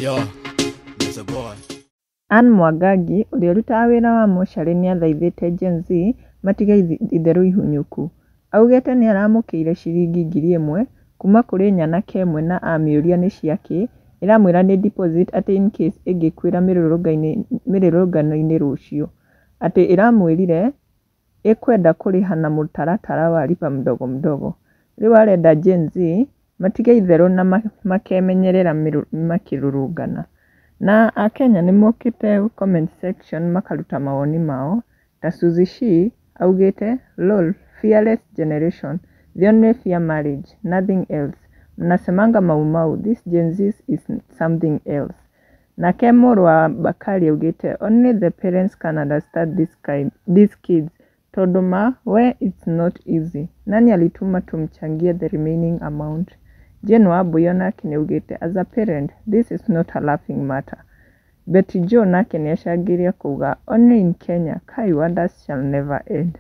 Yo, that's a boy. Anne Mwangangi, ũrĩa ũrutaga wĩra wa mocarĩ nĩ athaithĩte Gen Z matige itherũ ihunyũku. Augĩte nĩ aramũkĩire ciringi 1000 kuma kũrĩ nyanake ĩmwe na amĩũria nĩ ciakĩ, ĩramwĩra nĩ deposit atĩ in case ĩngĩkuĩra mĩrũrũngano-inĩ rũciũ. Atĩ ĩramwĩrire ĩkwenda kũrĩha na mũtaratara wa lipa mdogo mdogo. Rĩu arenda Gen Z matige itherũ na makemenyerera makĩrũrũngana. Na Akenya nĩ mokĩte comment section makaruta mawoni mao. Ta Suzy Shi augĩte lol fearless generation, they only fear marriage, nothing else. Mnasemanga mau, this Gen Z is something else. Nake mũrũ wa Bakari augĩte only the parents can understand these kids. Tondũ it's not easy. Nani alituma tumchangie the remaining amount? Jane Wambui onake nĩ augĩte as a parent, this is not a laughing matter. Betty Joe nake nĩ acangĩre kuuga only in Kenya, Kai wonders shall never end.